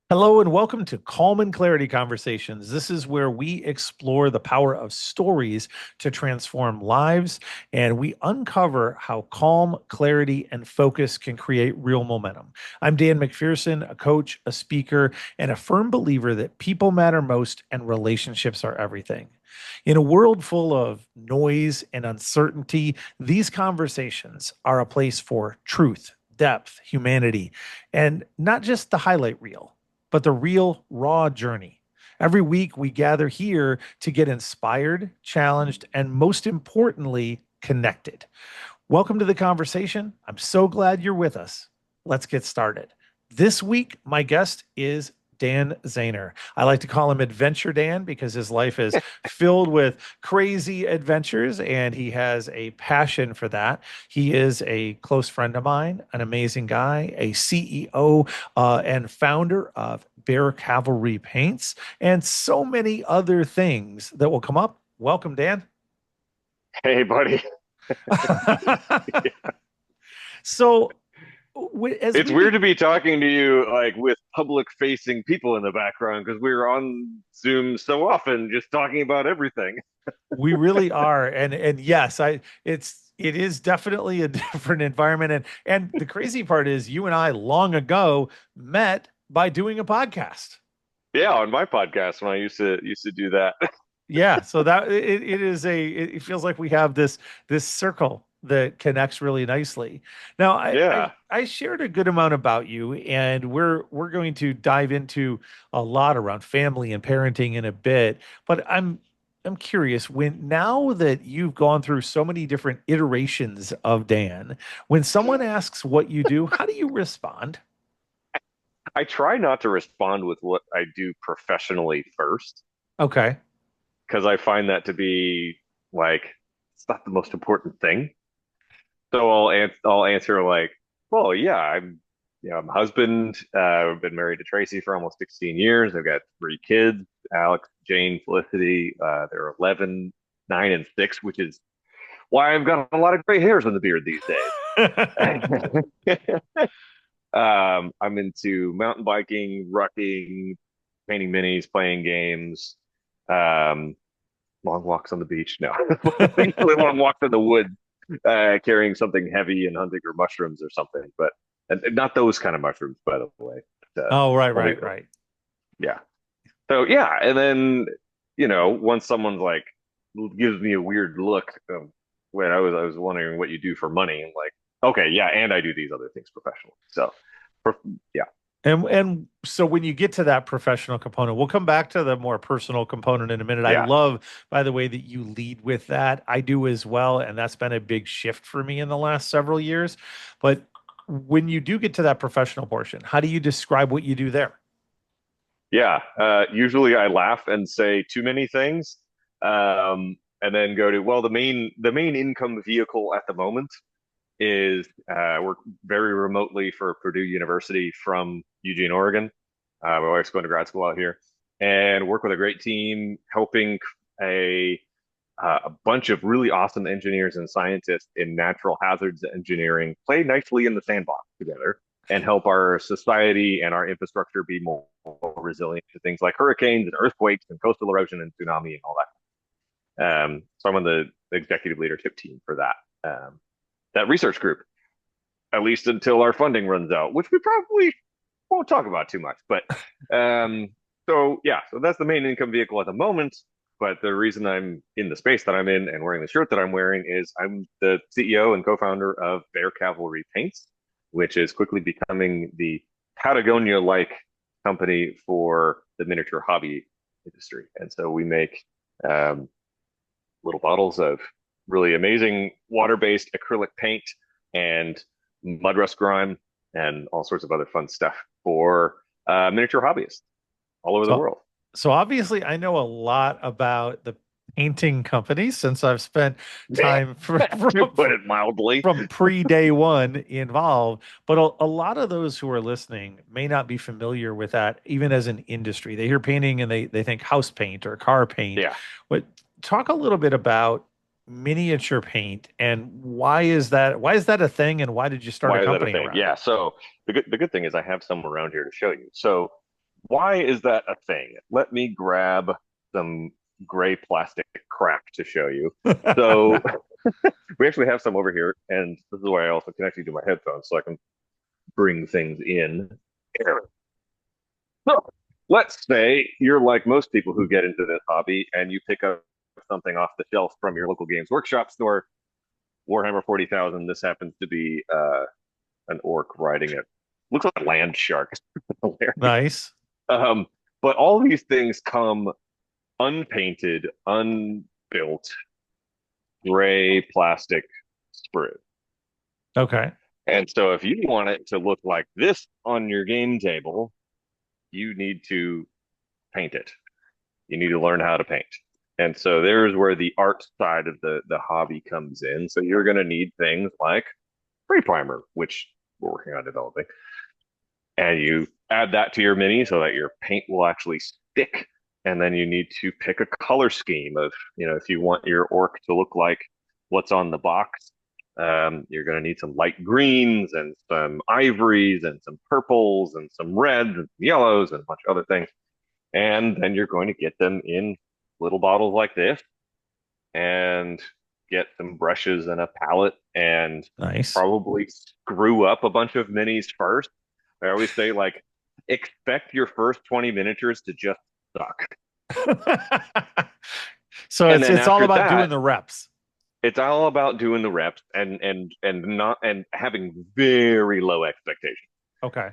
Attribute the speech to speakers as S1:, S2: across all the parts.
S1: Hello and welcome to Calm and Clarity Conversations. This is where we explore the power of stories to transform lives, and we uncover how calm, clarity, and focus can create real momentum. I'm Dan McPherson, a coach, a speaker, and a firm believer that people matter most and relationships are everything. In a world full of noise and uncertainty, these conversations are a place for truth, depth, humanity, and not just the highlight reel but the real, raw journey. Every week, we gather here to get inspired, challenged, and most importantly, connected. Welcome to the conversation. I'm so glad you're with us. Let's get started. This week, my guest is Dan Zehner. I like to call him Adventure Dan because his life is filled with crazy adventures and he has a passion for that. He is a close friend of mine, an amazing guy, a CEO and founder of Bear Cavalry Paints, and so many other things that will come up. Welcome, Dan.
S2: Hey, buddy.
S1: So, as
S2: It's
S1: we
S2: weird
S1: be,
S2: to be talking to you like with public facing people in the background because we're on Zoom so often just talking about everything.
S1: We really are, and yes, it is definitely a different environment, and the crazy part is you and I long ago met by doing a podcast.
S2: Yeah, on my podcast when I used to do that.
S1: Yeah, so that it is it feels like we have this circle that connects really nicely. Now,
S2: Yeah.
S1: I shared a good amount about you, and we're going to dive into a lot around family and parenting in a bit. But I'm curious, when now that you've gone through so many different iterations of Dan, when someone asks what you do, how do you respond?
S2: I try not to respond with what I do professionally first
S1: Okay.
S2: because I find that to be like it's not the most important thing. So I'll answer like, well, yeah, I'm a husband. I've been married to Tracy for almost 16 years. I've got three kids, Alex, Jane, Felicity. They're 11, 9, and 6, which is why I've got a lot of gray hairs on the beard these days. I'm into mountain biking, rucking, painting minis, playing games, um, long walks on the beach. No, usually long walks in the woods, carrying something heavy and hunting or mushrooms or something. But and not those kind of mushrooms, by the way.
S1: Oh, right,
S2: Only,
S1: right, right.
S2: yeah. So yeah, and then once someone's like gives me a weird look when I was wondering what you do for money, I'm like, okay, yeah, and I do these other things professionally. So, yeah,
S1: And so when you get to that professional component, we'll come back to the more personal component in a minute. I
S2: yeah,
S1: love, by the way, that you lead with that. I do as well, and that's been a big shift for me in the last several years. But when you do get to that professional portion, how do you describe what you do there?
S2: yeah. Usually I laugh and say too many things, and then go to well, the main income vehicle at the moment is work very remotely for Purdue University from Eugene, Oregon. My wife's going to grad school out here, and work with a great team, helping a a bunch of really awesome engineers and scientists in natural hazards engineering play nicely in the sandbox together and help our society and our infrastructure be more resilient to things like hurricanes and earthquakes and coastal erosion and tsunami and all that. So I'm on the executive leadership team for that research group, at least until our funding runs out, which we probably won't talk about too much. But so yeah, so that's the main income vehicle at the moment. But the reason I'm in the space that I'm in and wearing the shirt that I'm wearing is I'm the CEO and co-founder of Bear Cavalry Paints, which is quickly becoming the Patagonia-like company for the miniature hobby industry. And so we make um, little bottles of really amazing water-based acrylic paint and mud rust grime and all sorts of other fun stuff for miniature hobbyists all over the
S1: So,
S2: world.
S1: so obviously, I know a lot about the painting company since I've spent time
S2: To put it mildly.
S1: from pre day one involved. But a lot of those who are listening may not be familiar with that, even as an industry. They hear painting and they think house paint or car paint.
S2: Yeah.
S1: But talk a little bit about miniature paint and why is that? Why is that a thing? And why did you start a
S2: Why is that a
S1: company
S2: thing?
S1: around
S2: Yeah.
S1: it?
S2: So the good thing is I have some around here to show you. So Why is that a thing? Let me grab some gray plastic crap to show you. So we actually have some over here, and this is why I also connect you to my headphones so I can bring things in. So let's say you're like most people who get into this hobby and you pick up something off the shelf from your local Games Workshop store, Warhammer 40,000. This happens to be an orc riding it. Looks like a land shark. Hilarious.
S1: Nice.
S2: Um, but all these things come unpainted, unbuilt, gray plastic sprue.
S1: Okay.
S2: And so if you want it to look like this on your game table, you need to paint it. You need to learn how to paint. And so there's where the art side of the hobby comes in. So you're going to need things like spray primer, which we're working on developing. And you add that to your mini so that your paint will actually stick. And then you need to pick a color scheme of, if you want your orc to look like what's on the box, you're going to need some light greens and some ivories and some purples and some reds and yellows and a bunch of other things. And then you're going to get them in little bottles like this and get some brushes and a palette and
S1: Nice.
S2: probably screw up a bunch of minis first. I always say, like, expect your first 20 miniatures to just suck.
S1: So
S2: And then
S1: it's all
S2: after
S1: about doing
S2: that,
S1: the reps.
S2: it's all about doing the reps and having very low expectations.
S1: Okay.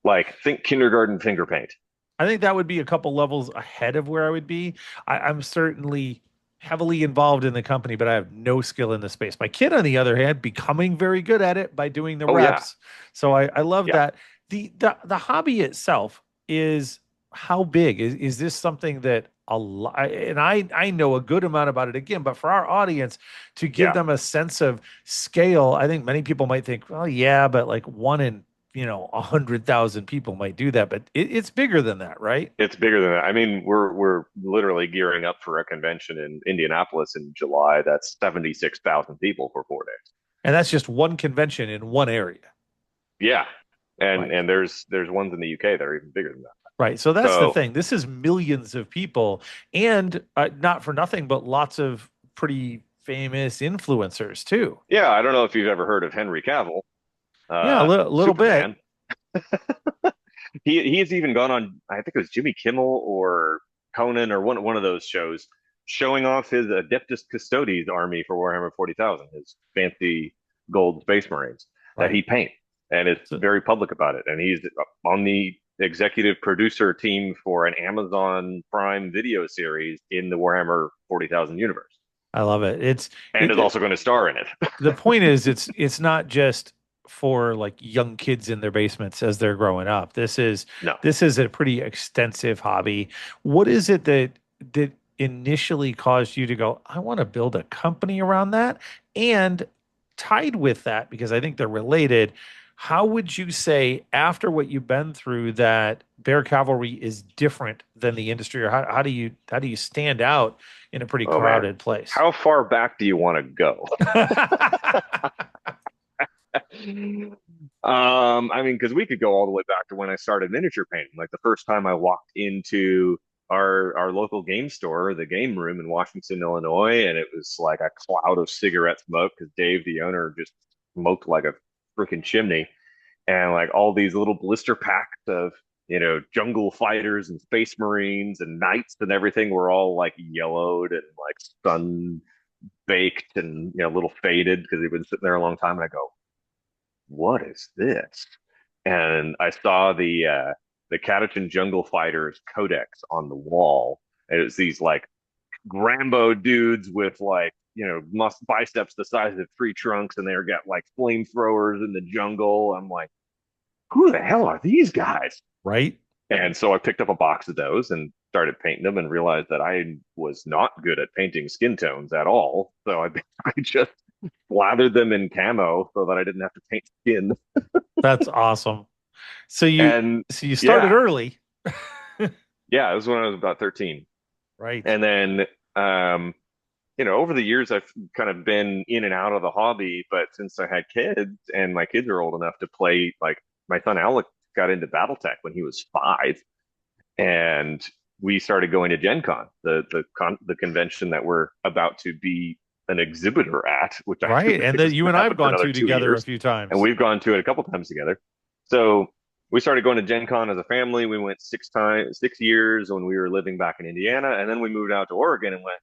S2: Like, think kindergarten finger paint.
S1: I think that would be a couple levels ahead of where I would be. I'm certainly heavily involved in the company, but I have no skill in the space. My kid, on the other hand, becoming very good at it by doing the
S2: Oh yeah,
S1: reps. So I love
S2: yeah.
S1: that. The hobby itself is how big? Is this something that a lot, and I know a good amount about it again, but for our audience to give
S2: Yeah,
S1: them a sense of scale, I think many people might think, well, yeah, but like one in 100,000 people might do that, but it's bigger than that, right?
S2: it's bigger than that. I mean, we're literally gearing up for a convention in Indianapolis in July. That's 76,000 people for 4 days.
S1: And that's just one convention in one area.
S2: Yeah, and
S1: Right.
S2: and there's ones in the UK that are even bigger than that.
S1: Right. So that's the
S2: So
S1: thing. This is millions of people, and not for nothing, but lots of pretty famous influencers too.
S2: yeah, I don't know if you've ever heard of Henry Cavill,
S1: Yeah, little bit.
S2: Superman. He's even gone on, I think it was Jimmy Kimmel or Conan or one of those shows, showing off his Adeptus Custodes army for Warhammer 40,000, his fancy gold Space Marines that
S1: Right.
S2: he paints, and is
S1: So
S2: very public about it. And he's on the executive producer team for an Amazon Prime video series in the Warhammer 40,000 universe,
S1: I love it.
S2: and is also going to star in it.
S1: The point is it's not just for like young kids in their basements as they're growing up.
S2: No.
S1: This is a pretty extensive hobby. What is it that initially caused you to go, I want to build a company around that? And tied with that, because I think they're related, how would you say after what you've been through that Bear Cavalry is different than the industry, or how do you stand out in a pretty
S2: Oh man,
S1: crowded place?
S2: how far back do you want to go? I mean, because we could go all the way back to when I started miniature painting. Like the first time I walked into our local game store, the game room in Washington, Illinois, and it was like a cloud of cigarette smoke because Dave, the owner, just smoked like a freaking chimney, and like all these little blister packs of jungle fighters and space marines and knights and everything were all like yellowed and like sun baked and a little faded because they've been sitting there a long time. And I go, what is this? And I saw the Catachan Jungle Fighters Codex on the wall, and it was these like Rambo dudes with like biceps the size of tree trunks, and they're got like flamethrowers in the jungle. I'm like, who the hell are these guys?
S1: Right?
S2: And so I picked up a box of those and started painting them, and realized that I was not good at painting skin tones at all. So I basically just slathered them in camo so that I didn't have to paint skin.
S1: That's awesome. So you
S2: And
S1: so you started
S2: yeah,
S1: early,
S2: yeah, it was when I was about 13.
S1: right?
S2: And then, over the years, I've kind of been in and out of the hobby. But since I had kids and my kids are old enough to play, like my son Alex got into BattleTech when he was 5, and we started going to Gen Con, the convention that we're about to be an exhibitor at, which I
S1: Right. And
S2: is
S1: that you
S2: going
S1: and
S2: to
S1: I have
S2: happen for
S1: gone
S2: another
S1: to
S2: two
S1: together a
S2: years,
S1: few
S2: and
S1: times.
S2: we've gone to it a couple times together. So we started going to Gen Con as a family. We went 6 years when we were living back in Indiana, and then we moved out to Oregon and went,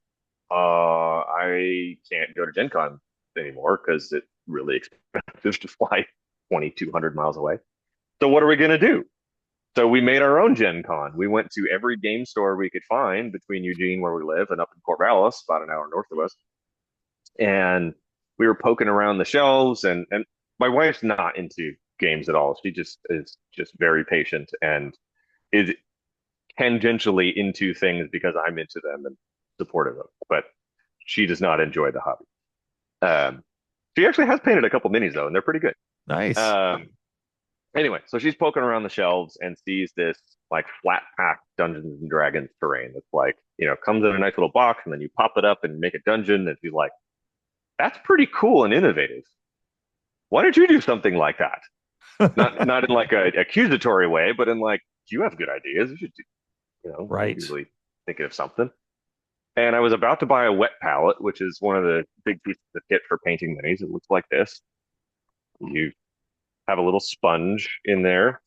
S2: I can't go to Gen Con anymore because it's really expensive to fly 2,200 miles away. So what are we going to do? So we made our own Gen Con. We went to every game store we could find between Eugene, where we live, and up in Corvallis, about an hour north of us. And we were poking around the shelves, and my wife's not into games at all. She just is just very patient and is tangentially into things because I'm into them and supportive of. But she does not enjoy the hobby. She actually has painted a couple minis though, and they're pretty good.
S1: Nice.
S2: Anyway, so she's poking around the shelves and sees this like flat pack Dungeons and Dragons terrain that's like, comes in a nice little box and then you pop it up and make a dungeon. And she's like, that's pretty cool and innovative. Why don't you do something like that? Not in like a accusatory way, but in like, you have good ideas. You should do,
S1: Right.
S2: usually thinking of something. And I was about to buy a wet palette, which is one of the big pieces of kit for painting minis. It looks like this. You have a little sponge in there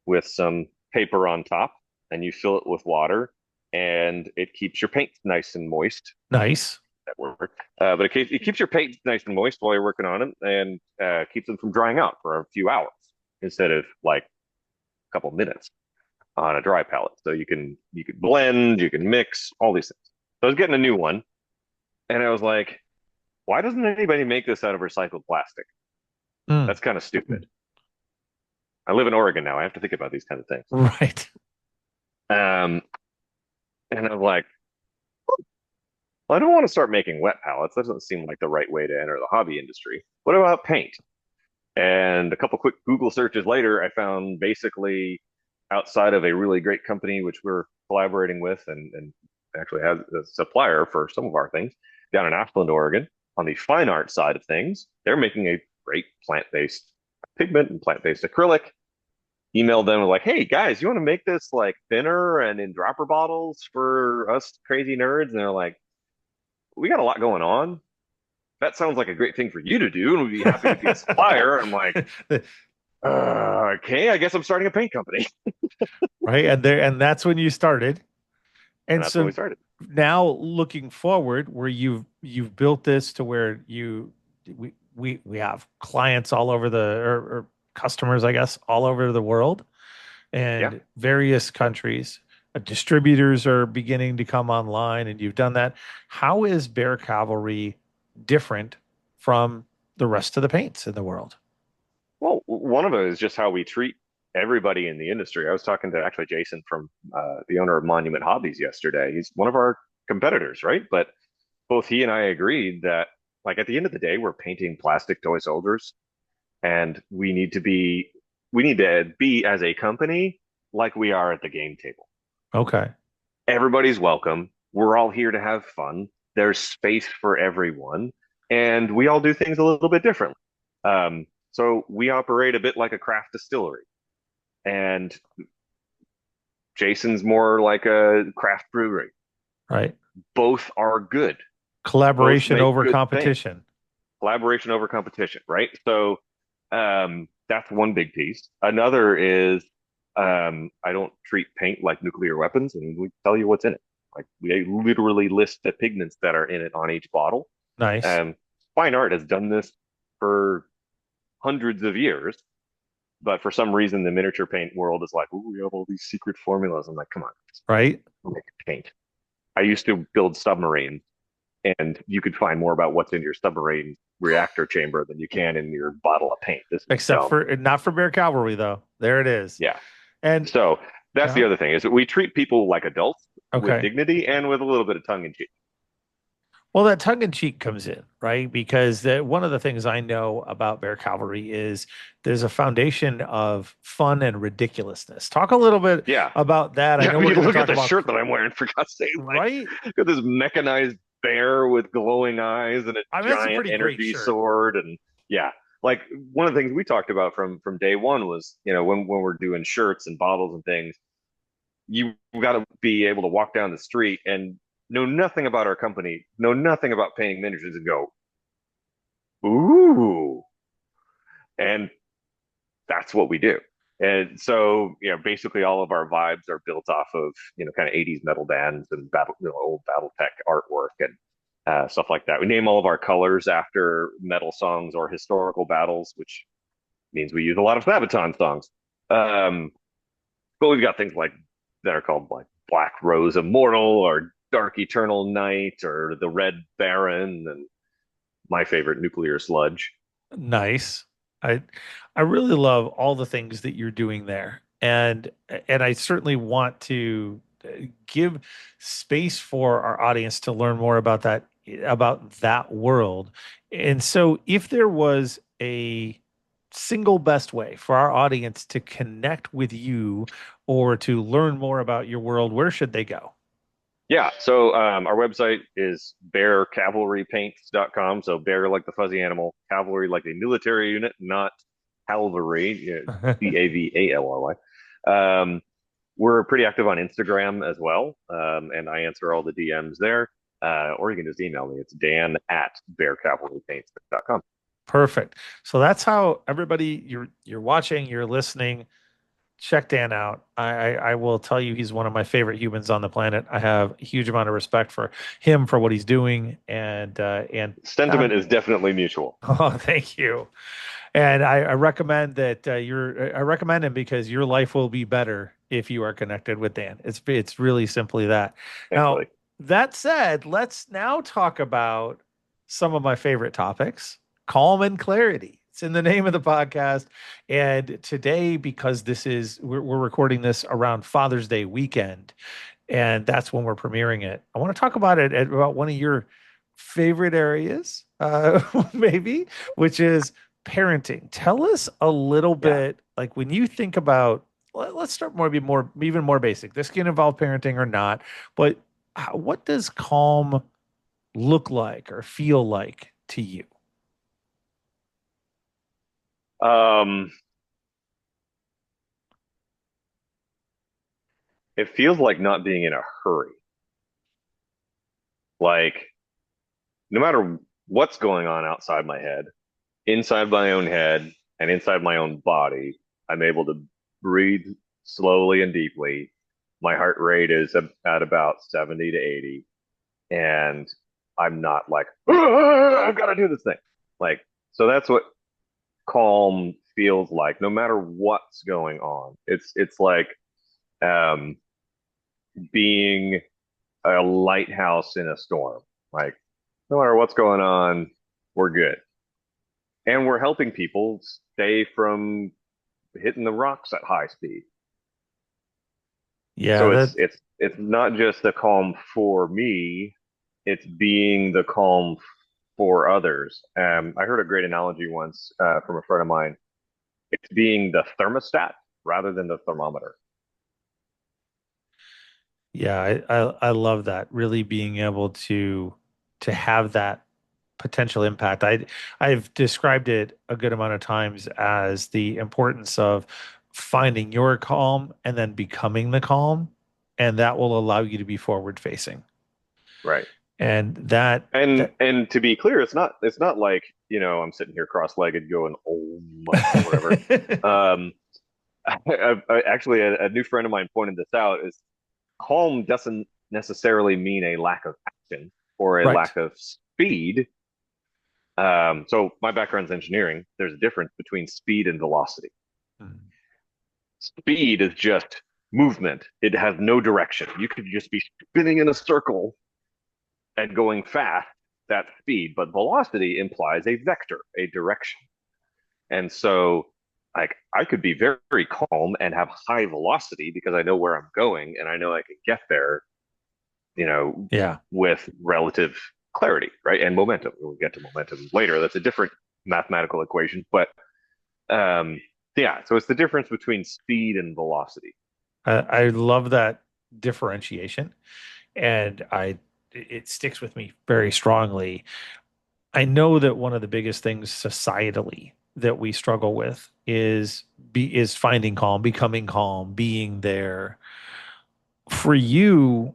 S2: with some paper on top, and you fill it with water, and it keeps your paint nice and moist.
S1: Nice.
S2: That word. But it keeps your paint nice and moist while you're working on it, and keeps them from drying out for a few hours instead of like a couple minutes on a dry palette. So you can blend, you can mix, all these things. So I was getting a new one, and I was like, why doesn't anybody make this out of recycled plastic?
S1: Mm.
S2: That's kind of stupid. I live in Oregon now. I have to think about these kind of things.
S1: Right.
S2: Um, and I'm like, well, I don't want to start making wet palettes. That doesn't seem like the right way to enter the hobby industry. What about paint? And a couple quick Google searches later, I found basically outside of a really great company, which we're collaborating with and actually has a supplier for some of our things down in Ashland, Oregon, on the fine art side of things, they're making a great plant-based pigment and plant-based acrylic. Emailed them like, hey guys, you want to make this like thinner and in dropper bottles for us crazy nerds? And they're like, we got a lot going on. That sounds like a great thing for you to do, and we'd be happy to be a supplier. I'm like, okay, I guess I'm starting a paint company.
S1: Right. And that's when you started.
S2: And
S1: And
S2: that's when
S1: so
S2: we started.
S1: now looking forward, where you've built this to where we have clients all over or customers, I guess, all over the world
S2: Yeah.
S1: and various countries. Distributors are beginning to come online, and you've done that. How is Bear Cavalry different from the rest of the paints in the world?
S2: Well, one of it is just how we treat everybody in the industry. I was talking to actually Jason from the owner of Monument Hobbies yesterday. He's one of our competitors, right? But both he and I agreed that, like, at the end of the day, we're painting plastic toy soldiers, and we need to be as a company like we are at the game table.
S1: Okay.
S2: Everybody's welcome. We're all here to have fun. There's space for everyone, and we all do things a little bit differently. So we operate a bit like a craft distillery, and Jason's more like a craft brewery.
S1: Right.
S2: Both are good. Both
S1: Collaboration
S2: make
S1: over
S2: good things.
S1: competition.
S2: Collaboration over competition, right? So that's one big piece. Another is I don't treat paint like nuclear weapons, and we tell you what's in it. Like we literally list the pigments that are in it on each bottle.
S1: Nice.
S2: Fine art has done this for hundreds of years, but for some reason the miniature paint world is like, "Ooh, we have all these secret formulas." I'm like, come on,
S1: Right.
S2: make paint. I used to build submarines, and you could find more about what's in your submarine reactor chamber than you can in your bottle of paint. This is
S1: Except
S2: dumb.
S1: for not for Bear Cavalry though. There it is.
S2: Yeah.
S1: And
S2: So that's the other thing is that we treat people like adults with
S1: okay.
S2: dignity and with a little bit of tongue in cheek.
S1: Well, that tongue in cheek comes in, right? Because one of the things I know about Bear Cavalry is there's a foundation of fun and ridiculousness. Talk a little bit
S2: Yeah.
S1: about that. I know we're going to
S2: look
S1: talk
S2: at the
S1: about
S2: shirt that I'm wearing, for God's sake.
S1: right.
S2: Got this mechanized bear with glowing eyes and a
S1: I mean, that's a
S2: giant
S1: pretty great
S2: energy
S1: shirt.
S2: sword. And yeah. like one of the things we talked about from day one was, when we're doing shirts and bottles and things, you got to be able to walk down the street and know nothing about our company, know nothing about painting miniatures, and go, ooh, and that's what we do. And so, basically all of our vibes are built off of, kind of 80s metal bands and old BattleTech artwork and stuff like that. We name all of our colors after metal songs or historical battles, which means we use a lot of Sabaton songs. Um, but we've got things like that are called like Black Rose Immortal or Dark Eternal Night or the Red Baron and my favorite Nuclear Sludge.
S1: Nice. I I really love all the things that you're doing there. And I certainly want to give space for our audience to learn more about that world. And so if there was a single best way for our audience to connect with you or to learn more about your world, where should they go?
S2: Yeah, so our website is bearcavalrypaints.com. So bear like the fuzzy animal, cavalry like a military unit, not cavalry, Cavally. We're pretty active on Instagram as well, and I answer all the DMs there. Or you can just email me. It's dan@bearcavalrypaints.com.
S1: Perfect. So that's how everybody you're watching, you're listening. Check Dan out. I will tell you he's one of my favorite humans on the planet. I have a huge amount of respect for him for what he's doing, and
S2: Sentiment is definitely mutual.
S1: oh, thank you. And I recommend that I recommend him because your life will be better if you are connected with Dan. It's really simply that.
S2: Thanks,
S1: Now,
S2: buddy.
S1: that said, let's now talk about some of my favorite topics, calm and clarity. It's in the name of the podcast. And today, because we're recording this around Father's Day weekend, and that's when we're premiering it. I want to talk about it about one of your favorite areas, maybe, which is parenting. Tell us a little
S2: Yeah.
S1: bit, like when you think about, let's start even more basic. This can involve parenting or not, but what does calm look like or feel like to you?
S2: Um, it feels like not being in a hurry. Like no matter what's going on outside my head, inside my own head and inside my own body, I'm able to breathe slowly and deeply. My heart rate is at about 70 to 80, and I'm not like, I've got to do this thing. Like, so that's what calm feels like, no matter what's going on. It's like um, being a lighthouse in a storm. Like, no matter what's going on, we're good. And we're helping people stay from hitting the rocks at high speed.
S1: Yeah,
S2: So
S1: that
S2: it's not just the calm for me, it's being the calm for others. I heard a great analogy once from a friend of mine. It's being the thermostat rather than the thermometer.
S1: yeah, I love that. Really being able to have that potential impact. I've described it a good amount of times as the importance of finding your calm and then becoming the calm, and that will allow you to be forward facing.
S2: Right.
S1: And that
S2: And
S1: that
S2: and to be clear, it's not like, I'm sitting here cross-legged going, oh, or whatever. Um, actually, a new friend of mine pointed this out is calm doesn't necessarily mean a lack of action or a
S1: right.
S2: lack of speed. So my background's engineering. There's a difference between speed and velocity.
S1: Mm.
S2: Speed is just movement. It has no direction. You could just be spinning in a circle and going fast. That's speed, but velocity implies a vector, a direction. And so, like, I could be very, very calm and have high velocity because I know where I'm going and I know I can get there, you know,
S1: Yeah.
S2: with relative clarity, right? And momentum. We'll get to momentum later. That's a different mathematical equation, but yeah. So it's the difference between speed and velocity.
S1: I love that differentiation, and it sticks with me very strongly. I know that one of the biggest things societally that we struggle with is finding calm, becoming calm, being there. For you,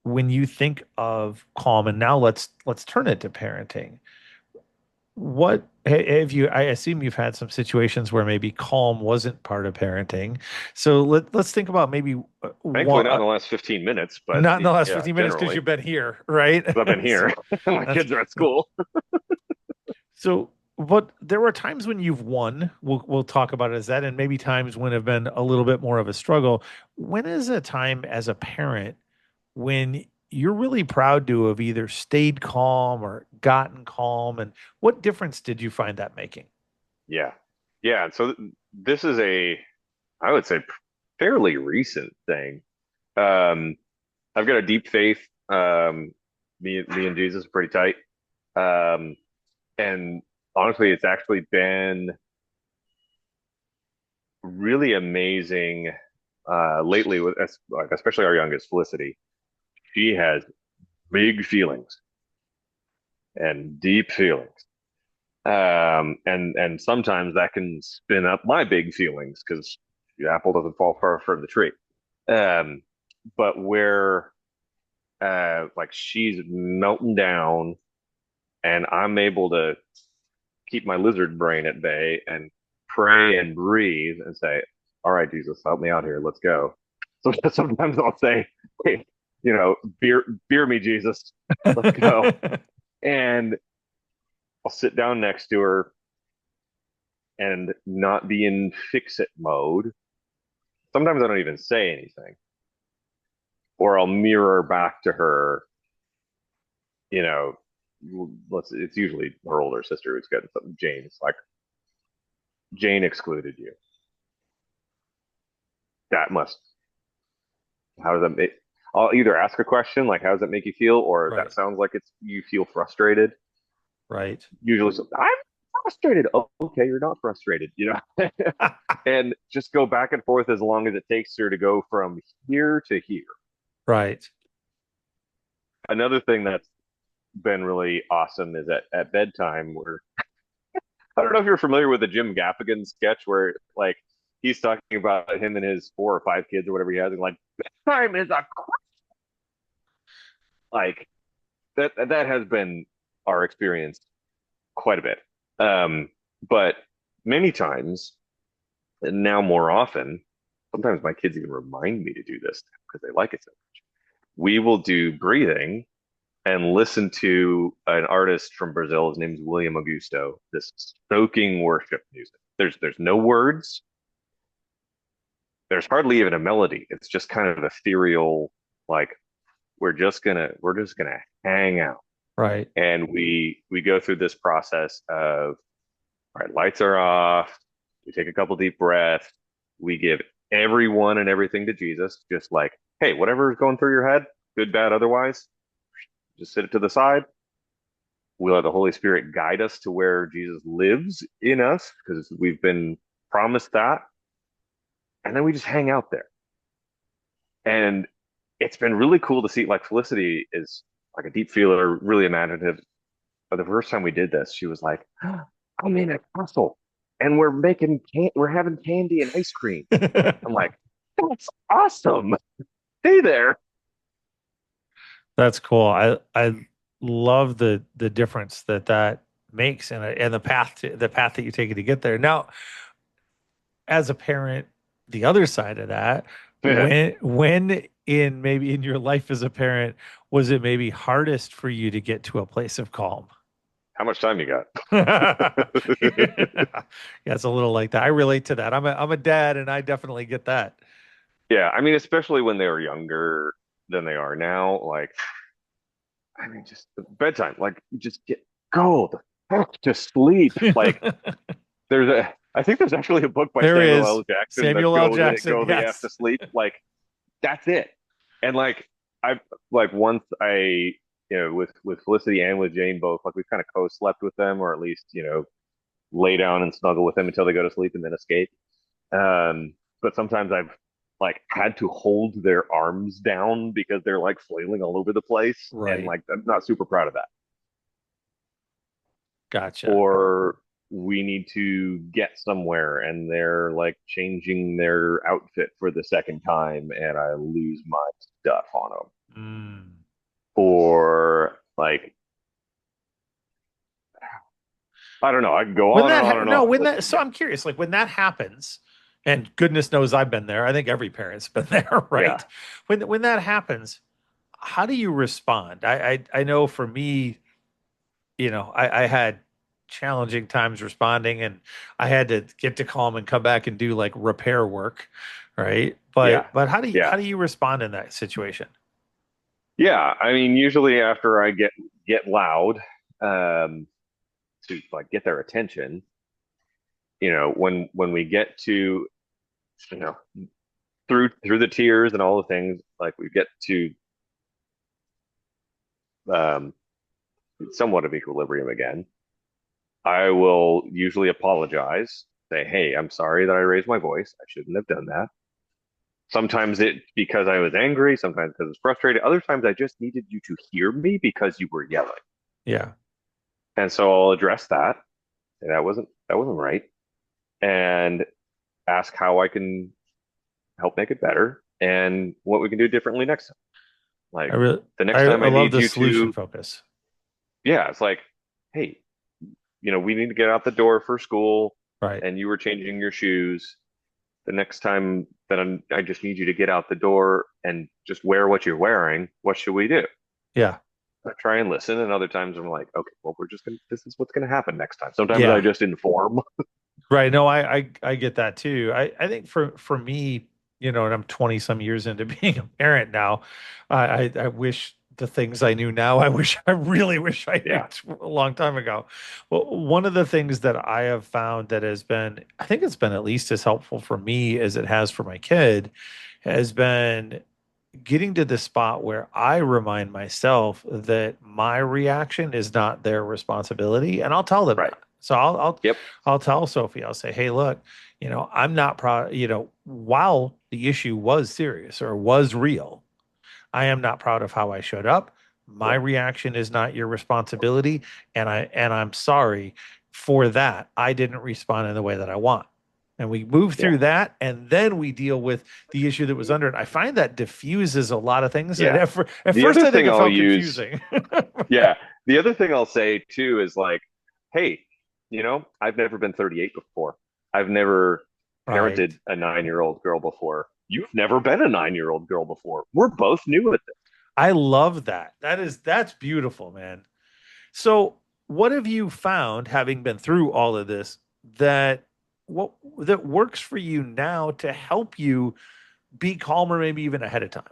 S1: when you think of calm, and now let's turn it to parenting. What have you? I assume you've had some situations where maybe calm wasn't part of parenting. So let's think about maybe
S2: Thankfully,
S1: one,
S2: not in the last 15 minutes, but
S1: not in the last
S2: yeah,
S1: 15 minutes because
S2: generally,
S1: you've been here, right?
S2: 'cause I've been
S1: So
S2: here. My
S1: that's
S2: kids are at school.
S1: so. But there were times when you've won. We'll talk about it as that, and maybe times when have been a little bit more of a struggle. When is a time as a parent when you're really proud to have either stayed calm or gotten calm, and what difference did you find that making?
S2: Yeah. Yeah. And so this is I would say, fairly recent thing. Um, I've got a deep faith. Me and Jesus are pretty tight. Um, and honestly, it's actually been really amazing lately with like especially our youngest, Felicity. She has big feelings and deep feelings. And sometimes that can spin up my big feelings because the apple doesn't fall far from the tree. Um, but where like she's melting down and I'm able to keep my lizard brain at bay and pray and breathe and say, all right, Jesus, help me out here. Let's go. So sometimes I'll say, hey, beer me, Jesus. Let's go. And I'll sit down next to her and not be in fix it mode. Sometimes I don't even say anything, or I'll mirror back to her, you know, it's usually her older sister who's got something. Jane's like, Jane excluded you. That must, how does that make, I'll either ask a question like, how does that make you feel? Or that
S1: Right,
S2: sounds like you feel frustrated.
S1: right.
S2: Usually, I'm frustrated. Oh, okay, you're not frustrated, and just go back and forth as long as it takes her to go from here to here.
S1: Right.
S2: Another thing that's been really awesome is at bedtime where I don't know if you're familiar with the Jim Gaffigan sketch where like he's talking about him and his 4 or 5 kids or whatever he has, and like bedtime is a like that has been our experience quite a bit. Um, but many times, and now more often, sometimes my kids even remind me to do this because they like it so much. We will do breathing and listen to an artist from Brazil. His name's William Augusto. This soaking worship music. There's no words. There's hardly even a melody. It's just kind of ethereal, like we're just gonna hang out.
S1: Right.
S2: And we go through this process of all right, lights are off. We take a couple deep breaths. We give everyone and everything to Jesus, just like, hey, whatever is going through your head, good, bad, otherwise, just sit it to the side. We let the Holy Spirit guide us to where Jesus lives in us because we've been promised that. And then we just hang out there. And it's been really cool to see, like, Felicity is like a deep feeler, really imaginative. But the first time we did this, she was like, I'm in a castle and we're having candy and ice cream. I'm like, that's awesome. Stay there.
S1: That's cool. I love the difference that makes, and the path that you take to get there. Now, as a parent, the other side of that, when in maybe in your life as a parent, was it maybe hardest for you to get to a place of calm?
S2: How much time you got?
S1: Yeah, it's a little like that. I relate to that. I'm a dad, and I definitely get that.
S2: Yeah, I mean, especially when they were younger than they are now. Like, I mean, just bedtime. Like, you just go the heck to sleep. Like, I think there's actually a book by
S1: There
S2: Samuel
S1: is
S2: L. Jackson that
S1: Samuel L. Jackson.
S2: go the F to
S1: Yes.
S2: sleep. Like, that's it. And like, I like once with Felicity and with Jane both, like we've kind of co-slept with them, or at least lay down and snuggle with them until they go to sleep and then escape. But sometimes I've like had to hold their arms down because they're like flailing all over the place, and
S1: Right.
S2: like I'm not super proud of that.
S1: Gotcha.
S2: Or we need to get somewhere, and they're like changing their outfit for the second time, and I lose my stuff on them.
S1: Mm.
S2: Or like, I don't know. I can go
S1: When
S2: on and
S1: that
S2: on and
S1: no,
S2: on,
S1: when
S2: but
S1: that so
S2: yeah,
S1: I'm curious, like when that happens, and goodness knows I've been there. I think every parent's been there,
S2: yeah,
S1: right? When that happens, how do you respond? I know for me, I had challenging times responding, and I had to get to calm and come back and do like repair work, right?
S2: yeah,
S1: But how do you
S2: yeah,
S1: respond in that situation?
S2: yeah. I mean, usually after I get loud, um, to like get their attention, when we get to, you know, through the tears and all the things, like we get to um, somewhat of equilibrium again. I will usually apologize, say, "Hey, I'm sorry that I raised my voice. I shouldn't have done that." Sometimes it's because I was angry, sometimes because I was frustrated. Other times I just needed you to hear me because you were yelling.
S1: Yeah,
S2: And so I'll address that. That wasn't right. And ask how I can help make it better and what we can do differently next time.
S1: I
S2: Like
S1: really,
S2: the next time
S1: I
S2: I
S1: love
S2: need
S1: the
S2: you
S1: solution
S2: to,
S1: focus.
S2: yeah, it's like, hey, we need to get out the door for school
S1: Right.
S2: and you were changing your shoes. The next time that I just need you to get out the door and just wear what you're wearing. What should we do?
S1: Yeah.
S2: I try and listen, and other times I'm like, okay, well, this is what's gonna happen next time. Sometimes I
S1: Yeah.
S2: just inform.
S1: Right. No, I get that too. I think for me, and I'm 20 some years into being a parent now. I wish the things I knew now, I really wish I knew
S2: Yeah,
S1: a long time ago. Well, one of the things that I have found that has been, I think it's been at least as helpful for me as it has for my kid, has been getting to the spot where I remind myself that my reaction is not their responsibility, and I'll tell them
S2: right.
S1: that. So
S2: Yep.
S1: I'll tell Sophie, I'll say, "Hey, look, I'm not proud, while the issue was serious or was real, I am not proud of how I showed up. My
S2: Yep.
S1: reaction is not your responsibility, and I'm sorry for that. I didn't respond in the way that I want." And we move
S2: Yeah.
S1: through that, and then we deal with the issue that was under it. I find that diffuses a lot of things. And
S2: Yeah.
S1: at
S2: The
S1: first,
S2: other
S1: I think
S2: thing
S1: it
S2: I'll
S1: felt
S2: use,
S1: confusing.
S2: yeah. The other thing I'll say too is like, hey, I've never been 38 before. I've never
S1: Right.
S2: parented a 9-year-old girl before. You've never been a 9-year-old girl before. We're both new at this.
S1: I love that. That's beautiful, man. So, what have you found, having been through all of this, that what that works for you now to help you be calmer, maybe even ahead of time?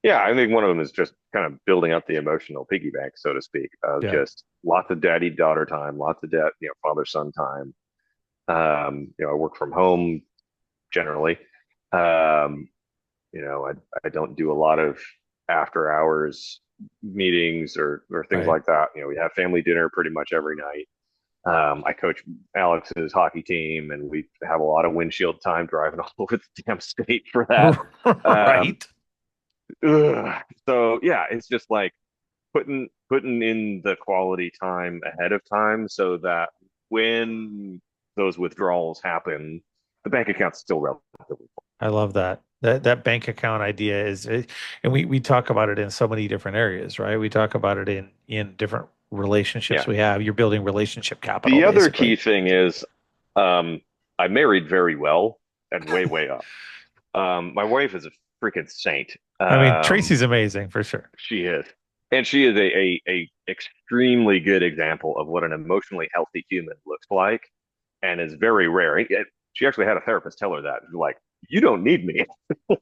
S2: Yeah, I think one of them is just kind of building up the emotional piggy bank, so to speak, of
S1: Yeah.
S2: just lots of daddy-daughter time, lots of father-son time. I work from home generally. Um, I don't do a lot of after hours meetings or things
S1: Right.
S2: like that. We have family dinner pretty much every night. I coach Alex's hockey team, and we have a lot of windshield time driving all over the damn state for that. Um,
S1: Right.
S2: so yeah, it's just like putting in the quality time ahead of time so that when those withdrawals happen, the bank account's still relatively full.
S1: I love that. That bank account idea and we talk about it in so many different areas, right? We talk about it in different relationships
S2: Yeah.
S1: we have. You're building relationship capital,
S2: The other key
S1: basically.
S2: thing is um, I married very well and way, way up. My wife is a freaking saint.
S1: I mean, Tracy's amazing for sure.
S2: She is. And she is a extremely good example of what an emotionally healthy human looks like and is very rare. She actually had a therapist tell her that. Like, you don't need me.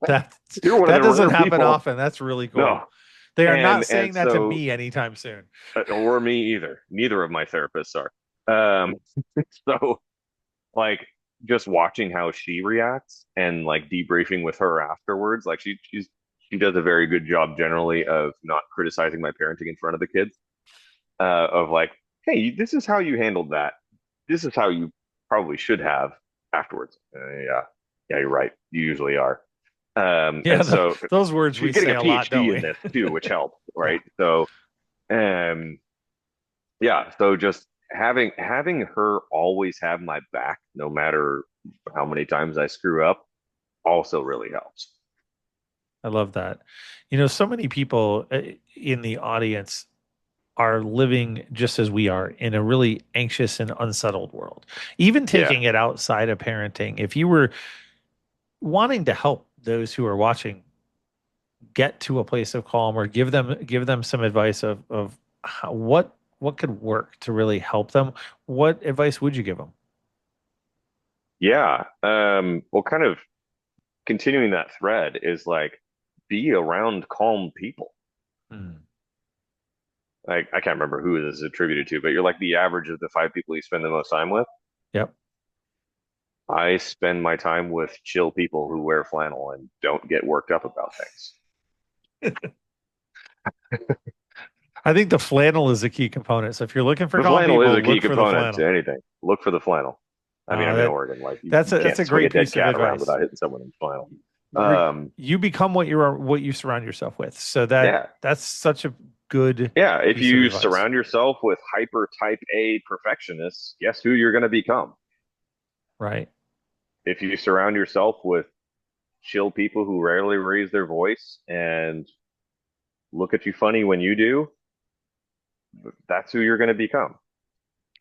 S1: That
S2: You're one of
S1: that
S2: the
S1: doesn't
S2: rare
S1: happen
S2: people.
S1: often. That's really
S2: No.
S1: cool. They are
S2: And
S1: not
S2: and
S1: saying that to
S2: so
S1: me anytime soon.
S2: or me either. Neither of my therapists are. Um, so like just watching how she reacts and like debriefing with her afterwards, like she does a very good job generally of not criticizing my parenting in front of the kids. Of like, hey, this is how you handled that. This is how you probably should have afterwards. Yeah, yeah, you're right. You usually are.
S1: Yeah,
S2: And so
S1: those words
S2: she's
S1: we
S2: getting
S1: say
S2: a
S1: a lot, don't
S2: PhD in
S1: we?
S2: this too, which helps,
S1: Yeah.
S2: right? So, um, yeah, so just having her always have my back, no matter how many times I screw up, also really helps.
S1: I love that. So many people in the audience are living just as we are in a really anxious and unsettled world. Even
S2: Yeah,
S1: taking it outside of parenting, if you were wanting to help those who are watching get to a place of calm or give them some advice of what could work to really help them, what advice would you give them?
S2: yeah. Well, kind of continuing that thread is like be around calm people.
S1: Hmm.
S2: Like I can't remember who this is attributed to, but you're like the average of the five people you spend the most time with.
S1: Yep.
S2: I spend my time with chill people who wear flannel and don't get worked up about things.
S1: I think the flannel is a key component. So if you're looking for
S2: The
S1: calm
S2: flannel is
S1: people,
S2: a key
S1: look for the
S2: component to
S1: flannel.
S2: anything. Look for the flannel. I mean, I'm in
S1: That
S2: Oregon. Like
S1: that's
S2: you
S1: a
S2: can't swing a
S1: great
S2: dead
S1: piece of
S2: cat around
S1: advice.
S2: without hitting someone in the flannel.
S1: You're
S2: Um,
S1: you become what you surround yourself with. So
S2: yeah,
S1: that's such a good
S2: yeah. If
S1: piece of
S2: you
S1: advice.
S2: surround yourself with hyper type A perfectionists, guess who you're going to become?
S1: Right.
S2: If you surround yourself with chill people who rarely raise their voice and look at you funny when you do, that's who you're going to become.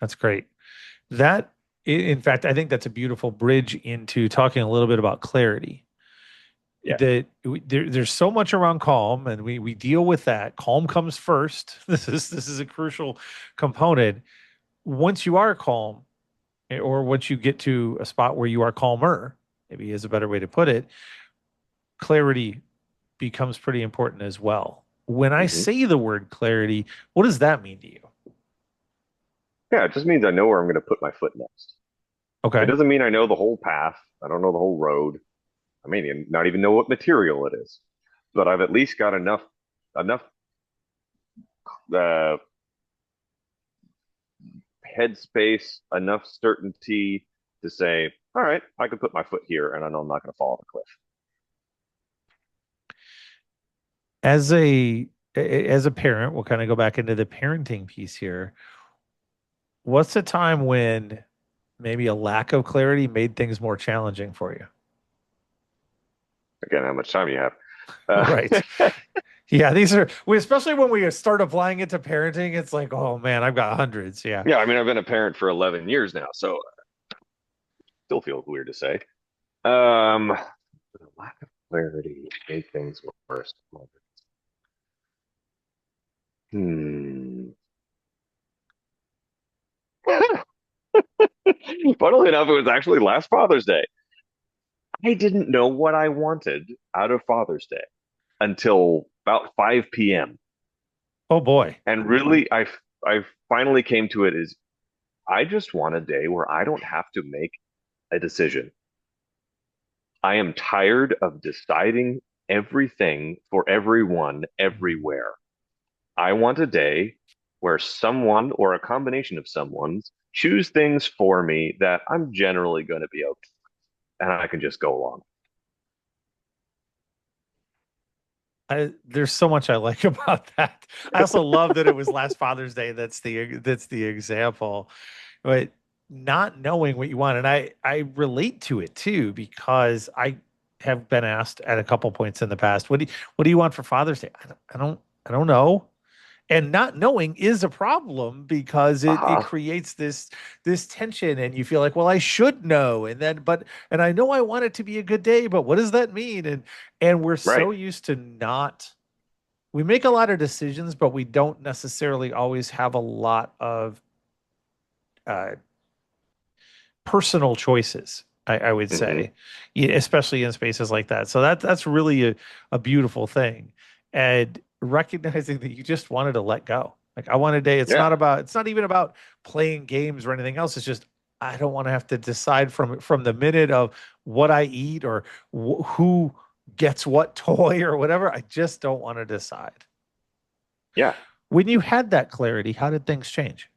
S1: That's great. That in fact, I think that's a beautiful bridge into talking a little bit about clarity.
S2: Yeah.
S1: There's so much around calm, and we deal with that. Calm comes first. This is a crucial component. Once you are calm, or once you get to a spot where you are calmer, maybe is a better way to put it, clarity becomes pretty important as well. When I
S2: hmm
S1: say the word clarity, what does that mean to you?
S2: Yeah, it just means I know where I'm going to put my foot next. It
S1: Okay.
S2: doesn't mean I know the whole path. I don't know the whole road. I mean, not even know what material it is, but I've at least got enough uh, headspace, enough certainty to say, all right, I can put my foot here, and I know I'm not going to fall off a cliff.
S1: As a parent, we'll kind of go back into the parenting piece here. What's a time when maybe a lack of clarity made things more challenging for you?
S2: Again, how much time you have?
S1: Right. Yeah, these are especially when we start applying it to parenting, it's like, oh man, I've got hundreds. Yeah.
S2: Yeah, I mean, I've been a parent for 11 years now, so still feels weird to say. Um, the lack of clarity made things worse. Hmm. Funnily enough, it was actually last Father's Day. I didn't know what I wanted out of Father's Day until about 5 p.m.
S1: Oh boy.
S2: And really, I finally came to it is I just want a day where I don't have to make a decision. I am tired of deciding everything for everyone everywhere. I want a day where someone or a combination of someone's choose things for me that I'm generally going to be okay, and I can just go along.
S1: There's so much I like about that. I also love that it was last Father's Day. That's the example. But not knowing what you want, and I relate to it too because I have been asked at a couple points in the past, what do you want for Father's Day? I don't know. And not knowing is a problem because it
S2: Uh-huh.
S1: creates this tension and you feel like, well, I should know. And I know I want it to be a good day, but what does that mean? And we're
S2: Right.
S1: so used to not we make a lot of decisions, but we don't necessarily always have a lot of uh, personal choices. I would
S2: hmm
S1: say, yeah, especially in spaces like that. So that's really a beautiful thing, and recognizing that you just wanted to let go. Like I want a day.
S2: Yeah.
S1: It's not even about playing games or anything else. It's just I don't want to have to decide from the minute of what I eat or who gets what toy or whatever. I just don't want to decide.
S2: Yeah.
S1: When you had that clarity, how did things change?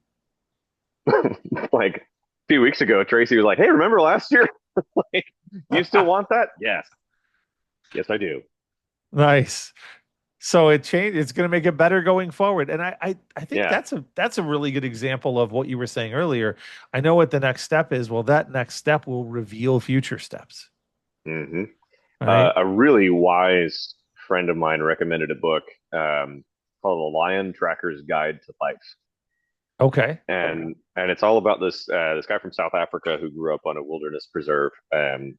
S2: Like a few weeks ago, Tracy was like, "Hey, remember last year? Like, you still want that?" Yes. Yes, I do.
S1: Nice. So it changed. It's going to make it better going forward. And I think
S2: Yeah.
S1: that's a really good example of what you were saying earlier. I know what the next step is. Well, that next step will reveal future steps,
S2: hmm
S1: right?
S2: A really wise friend of mine recommended a book called The Lion Tracker's Guide to Life.
S1: Okay.
S2: And it's all about this guy from South Africa who grew up on a wilderness preserve. And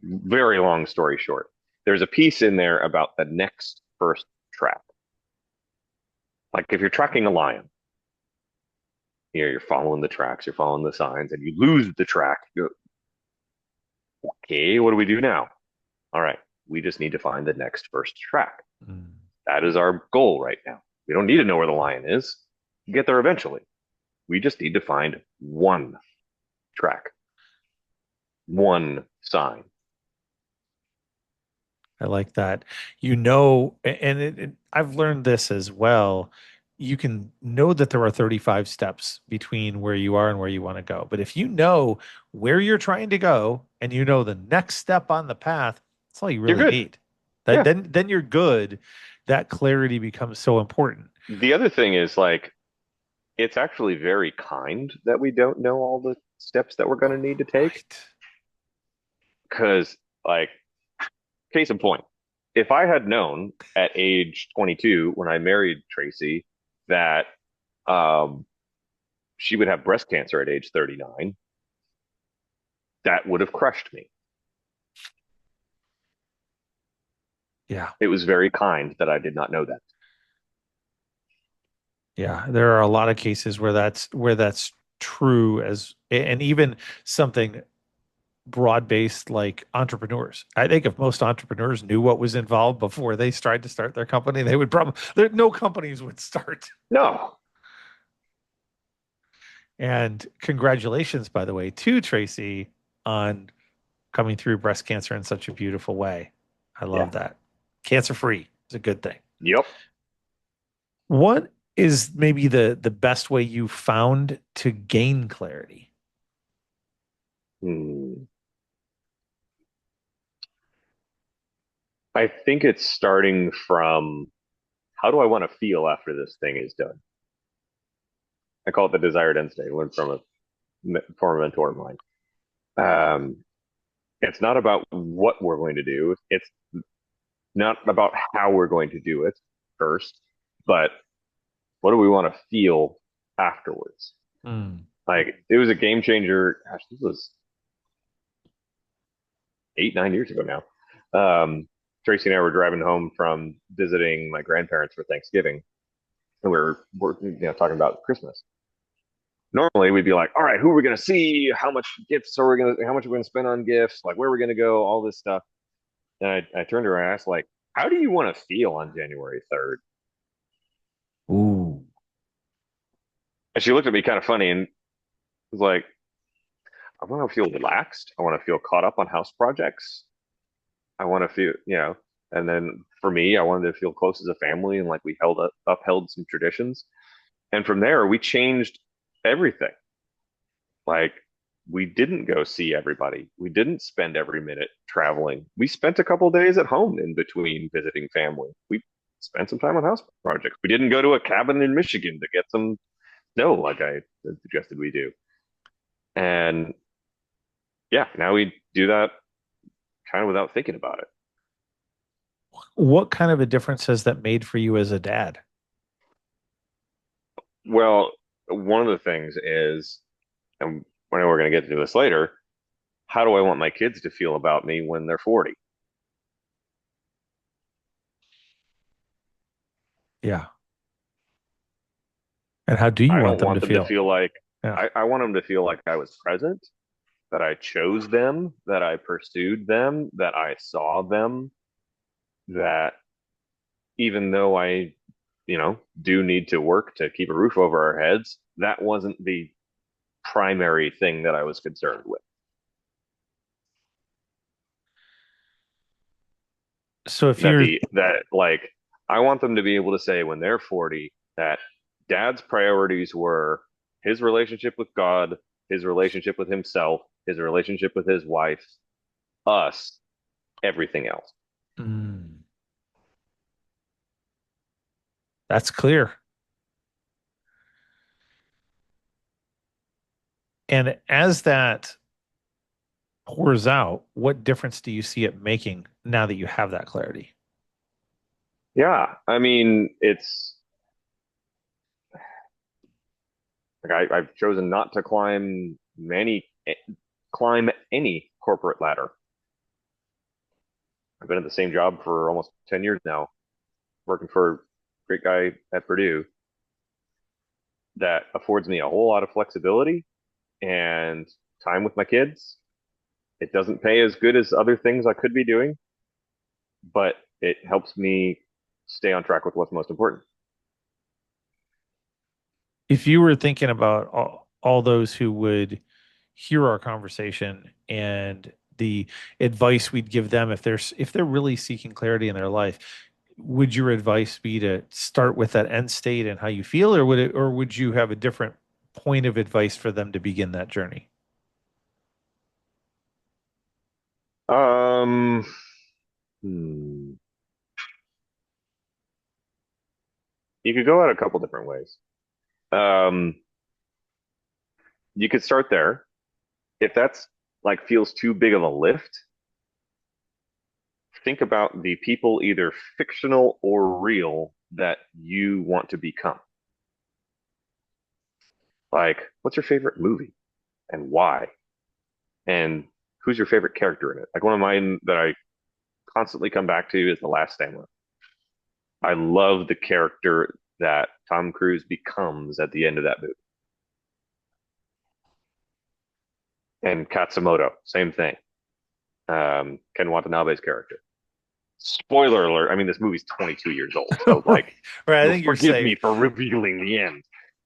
S2: very long story short, there's a piece in there about the next first trap. Like if you're tracking a lion, you're following the tracks, you're following the signs, and you lose the track. You go, okay, what do we do now? All right, we just need to find the next first track.
S1: Mm.
S2: That is our goal right now. We don't need to know where the lion is. You get there eventually. We just need to find one track, one sign.
S1: I like that. You know, I've learned this as well. You can know that there are 35 steps between where you are and where you want to go. But if you know where you're trying to go and you know the next step on the path, that's all you
S2: You're
S1: really
S2: good.
S1: need. That
S2: Yeah.
S1: then you're good. That clarity becomes so important.
S2: The other thing is like it's actually very kind that we don't know all the steps that we're going to need to take
S1: Right.
S2: because like case in point, if I had known at age 22 when I married Tracy that um, she would have breast cancer at age 39, that would have crushed me.
S1: Yeah.
S2: It was very kind that I did not know that.
S1: Yeah. There are a lot of cases where that's true and even something broad-based like entrepreneurs. I think if most entrepreneurs knew what was involved before they tried to start their company, they would probably there no companies would start.
S2: No.
S1: And congratulations, by the way, to Tracy on coming through breast cancer in such a beautiful way. I
S2: Yeah.
S1: love that. Cancer free is a good thing.
S2: Yep.
S1: What is maybe the best way you found to gain clarity?
S2: Hmm. I think it's starting from how do I want to feel after this thing is done? I call it the desired end state. I learned from a former mentor of mine. Um, it's not about what we're going to do. It's not about how we're going to do it first, but what do we want to feel afterwards?
S1: Mm.
S2: Like it was a game changer. Gosh, this was 8, 9 years ago now. Tracy and I were driving home from visiting my grandparents for Thanksgiving, and we're talking about Christmas. Normally, we'd be like, "All right, who are we going to see? How much gifts are we going to? How much are we going to spend on gifts? Like, where are we going to go? All this stuff." And I turned to her and asked, "Like, how do you want to feel on January 3rd?"
S1: Ooh.
S2: And she looked at me kind of funny and was like, "I want to feel relaxed. I want to feel caught up on house projects. I want to feel, you know." And then for me, I wanted to feel close as a family and like we upheld some traditions. And from there, we changed everything. Like we didn't go see everybody. We didn't spend every minute traveling. We spent a couple days at home in between visiting family. We spent some time on house projects. We didn't go to a cabin in Michigan to get some snow like I suggested we do. And yeah, now we do that kind of without thinking about it.
S1: What kind of a difference has that made for you as a dad?
S2: Well, one of the things is, and I know we're going to get to this later, how do I want my kids to feel about me when they're 40?
S1: Yeah. And how do you
S2: I
S1: want
S2: don't
S1: them to
S2: want them to
S1: feel?
S2: feel like
S1: Yeah.
S2: I want them to feel like I was present, that I chose them, that I pursued them, that I saw them, that even though I, do need to work to keep a roof over our heads, that wasn't the primary thing that I was concerned with.
S1: So if
S2: That
S1: you're
S2: the that like I want them to be able to say when they're 40 that dad's priorities were his relationship with God, his relationship with himself, his relationship with his wife, us, everything else.
S1: mm, That's clear. And as that pours out, what difference do you see it making now that you have that clarity?
S2: Yeah, I mean, it's like I've chosen not to climb any corporate ladder. I've been at the same job for almost 10 years now, working for a great guy at Purdue that affords me a whole lot of flexibility and time with my kids. It doesn't pay as good as other things I could be doing, but it helps me stay on track with what's most important.
S1: If you were thinking about all those who would hear our conversation and the advice we'd give them if they're really seeking clarity in their life, would your advice be to start with that end state and how you feel, or would you have a different point of advice for them to begin that journey?
S2: Um, hmm. You could go out a couple different ways. Um, you could start there. If that's like feels too big of a lift, think about the people, either fictional or real, that you want to become. Like, what's your favorite movie and why? And who's your favorite character in it? Like one of mine that I constantly come back to is The Last Samurai. I love the character that Tom Cruise becomes at the end of that movie. And Katsumoto, same thing. Ken Watanabe's character. Spoiler alert, I mean, this movie's 22 years old, so
S1: Right.
S2: like,
S1: Right. I
S2: you'll
S1: think you're
S2: forgive
S1: safe.
S2: me for revealing the end.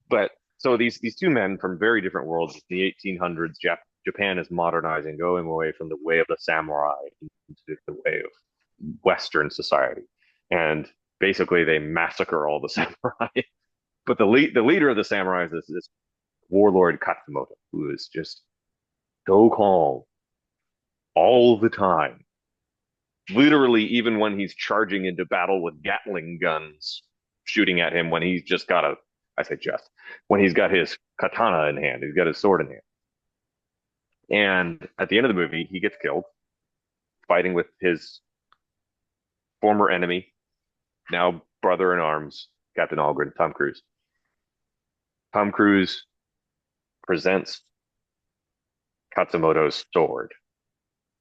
S2: But so these two men from very different worlds, the 1800s, Japan is modernizing, going away from the way of the samurai into the way of Western society. And basically they massacre all the samurai. But the leader of the samurai is this warlord Katsumoto, who is just so calm all the time. Literally, even when he's charging into battle with Gatling guns shooting at him, when he's just got I say just, when he's got his katana in hand, he's got his sword in hand. And at the end of the movie, he gets killed fighting with his former enemy, now brother in arms, Captain Algren, Tom Cruise. Tom Cruise presents Katsumoto's sword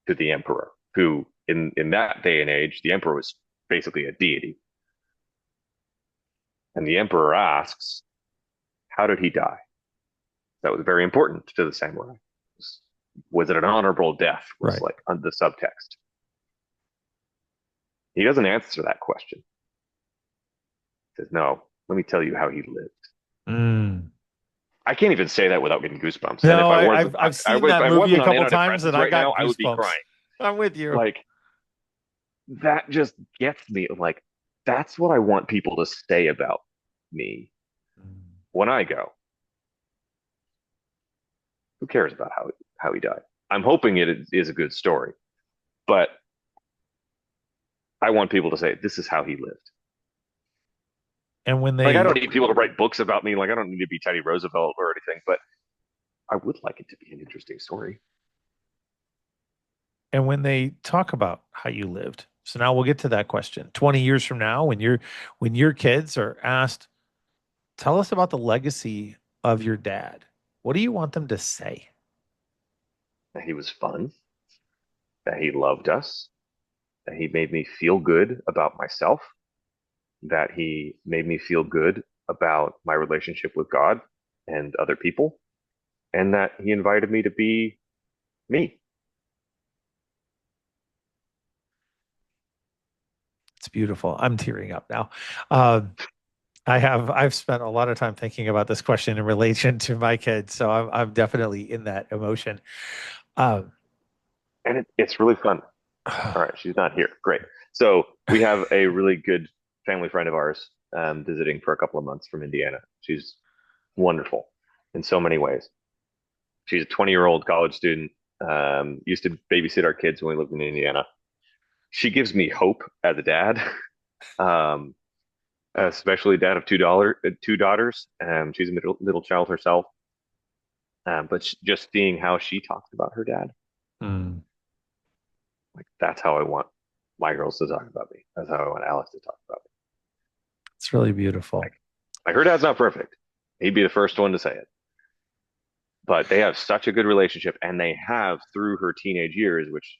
S2: to the emperor, who in that day and age, the emperor was basically a deity. And the emperor asks, how did he die? That was very important to the samurai. Was it an honorable death? Was
S1: Right.
S2: like the subtext. He doesn't answer that question. He says, no, let me tell you how he lived.
S1: Mm.
S2: I can't even say that without getting goosebumps. And
S1: No, I've seen
S2: if
S1: that
S2: I
S1: movie a
S2: wasn't on
S1: couple times and
S2: antidepressants
S1: I
S2: right now,
S1: got
S2: I would be
S1: goosebumps.
S2: crying.
S1: I'm with you.
S2: Like that just gets me. Like that's what I want people to say about me
S1: Mm.
S2: when I go. Who cares about how he died? I'm hoping it is a good story, but I want people to say this is how he lived.
S1: And when
S2: Like I
S1: they
S2: don't need people to write books about me. Like I don't need to be Teddy Roosevelt or anything, but I would like it to be an interesting story.
S1: and when they talk about how you lived. So now we'll get to that question. 20 years from now, when your kids are asked, tell us about the legacy of your dad. What do you want them to say?
S2: That he was fun, that he loved us, that he made me feel good about myself, that he made me feel good about my relationship with God and other people, and that he invited me to be me.
S1: It's beautiful. I'm tearing up now. Um, I've spent a lot of time thinking about this question in relation to my kids, so I'm definitely in that emotion. Um,
S2: And it's really fun. All right, she's not here. Great. So we have a really good family friend of ours visiting for a couple of months from Indiana. She's wonderful in so many ways. She's a 20-year-old college student, used to babysit our kids when we lived in Indiana. She gives me hope as a dad. Um, especially dad of two daughters. She's a middle child herself. But just seeing how she talks about her dad,
S1: Mm,
S2: like that's how I want my girls to talk about me. That's how I want Alex to talk about me.
S1: it's really beautiful.
S2: Like her dad's not perfect. He'd be the first one to say it. But they have such a good relationship, and they have through her teenage years, which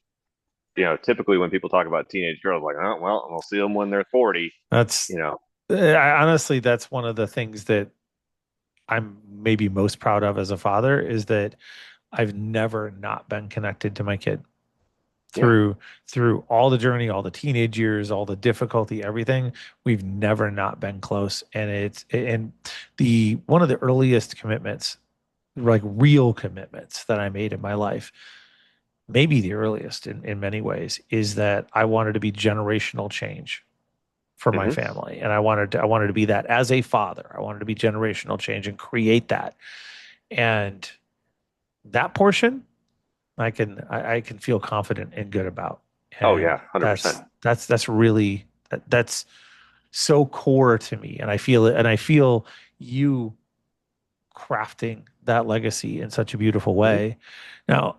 S2: typically when people talk about teenage girls, like, oh well, we'll see them when they're 40.
S1: That's
S2: You know,
S1: honestly, that's one of the things that I'm maybe most proud of as a father is that I've never not been connected to my kid
S2: yeah.
S1: through all the journey, all the teenage years, all the difficulty, everything. We've never not been close. And the one of the earliest commitments, like real commitments that I made in my life, maybe the earliest in many ways, is that I wanted to be generational change for my
S2: Hmm.
S1: family. And I wanted to be that as a father. I wanted to be generational change and create that. And that portion I can feel confident and good about.
S2: Oh
S1: And
S2: yeah, 100%.
S1: that's really that's so core to me. And I feel it, and I feel you crafting that legacy in such a beautiful
S2: Hmm.
S1: way. Now,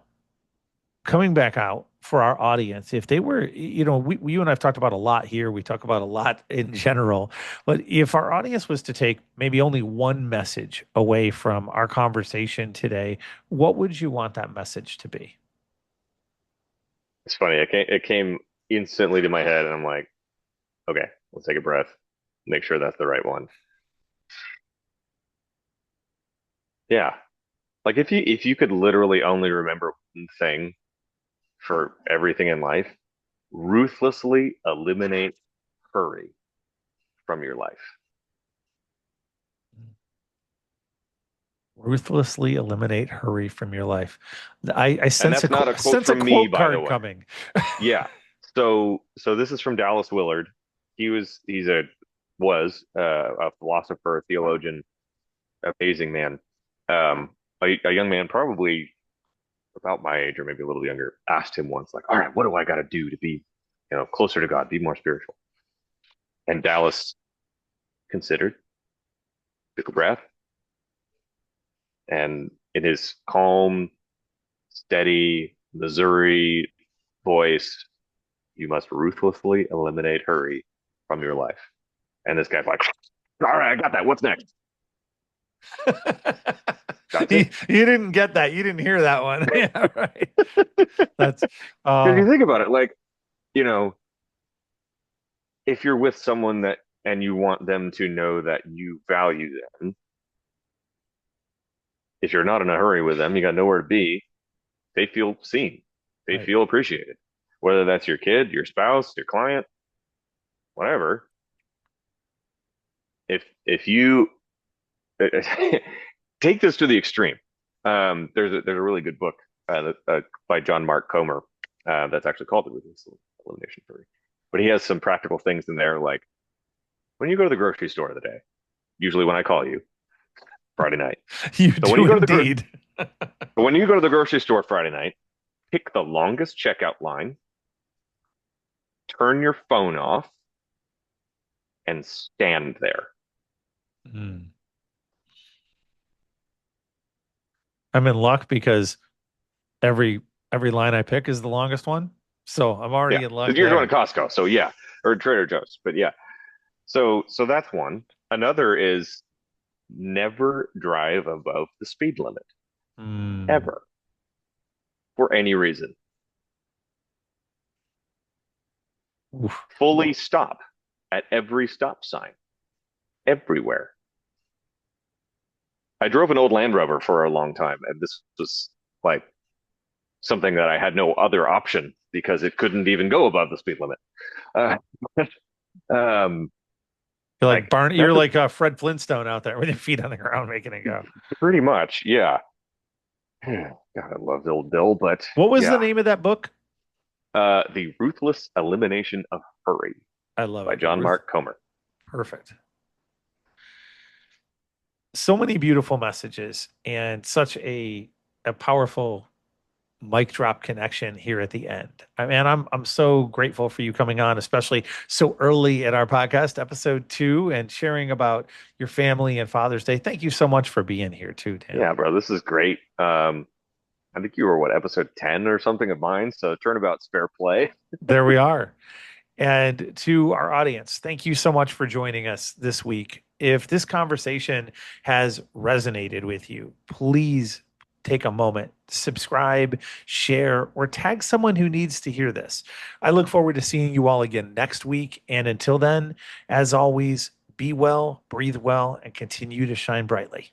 S1: coming back out for our audience, if they were, you and I've talked about a lot here, we talk about a lot in general, but if our audience was to take maybe only one message away from our conversation today, what would you want that message to be?
S2: It's funny. It came instantly to my head, and I'm like, okay, let's take a breath, make sure that's the right one. Yeah, like if you could literally only remember one thing for everything in life, ruthlessly eliminate hurry from your life.
S1: Ruthlessly eliminate hurry from your life. I
S2: And
S1: sense
S2: that's not a quote
S1: sense a
S2: from me,
S1: quote
S2: by the
S1: card
S2: way.
S1: coming.
S2: Yeah. So this is from Dallas Willard. He's a philosopher, a theologian, amazing man. A young man, probably about my age or maybe a little younger, asked him once, like, all right, what do I got to do to be, closer to God, be more spiritual? And Dallas considered, took a breath, and in his calm, steady Missouri voice, you must ruthlessly eliminate hurry from your life. And this guy's like, all right, I got that. What's next? That's
S1: you,
S2: it.
S1: you didn't get that. You didn't hear that one. Yeah, right. That's
S2: Because you
S1: uh
S2: think about it, like, you know, if you're with someone that and you want them to know that you value them, if you're not in a hurry with them, you got nowhere to be, they feel seen. They
S1: right.
S2: feel appreciated. Whether that's your kid, your spouse, your client, whatever. If you take this to the extreme, there's a really good book by John Mark Comer that's actually called The Ruthless Elimination Theory. But he has some practical things in there, like when you go to the grocery store of the day, usually when I call you Friday night.
S1: You
S2: So when
S1: do
S2: you go to the gro
S1: indeed.
S2: when you go to the grocery store Friday night, pick the longest checkout line, turn your phone off, and stand there.
S1: Mm. I'm in luck because every every line I pick is the longest one. So I'm
S2: Yeah,
S1: already in luck
S2: because you're going
S1: there.
S2: to Costco, so yeah, or Trader Joe's, but yeah. So that's one. Another is never drive above the speed limit
S1: Mm.
S2: ever for any reason.
S1: Oof.
S2: Fully stop at every stop sign, everywhere. I drove an old Land Rover for a long time, and this was like something that I had no other option because it couldn't even go above the speed limit. Uh, um,
S1: You're like
S2: like
S1: Barney. You're
S2: that's a,
S1: like Fred Flintstone out there with your feet on the ground making it go.
S2: pretty much, yeah. God, I love old Bill, but
S1: What was the
S2: yeah.
S1: name of that book?
S2: The Ruthless Elimination of Hurry
S1: I love
S2: by
S1: it. The
S2: John
S1: Ruth.
S2: Mark Comer.
S1: Perfect. So many beautiful messages and such a powerful mic drop connection here at the end. I mean, I'm so grateful for you coming on, especially so early in our podcast, episode 2, and sharing about your family and Father's Day. Thank you so much for being here too, Dan.
S2: Yeah, bro, this is great. I think you were what, episode 10 or something of mine, so turnabout's fair play.
S1: There we are. And to our audience, thank you so much for joining us this week. If this conversation has resonated with you, please take a moment, subscribe, share, or tag someone who needs to hear this. I look forward to seeing you all again next week. And until then, as always, be well, breathe well, and continue to shine brightly.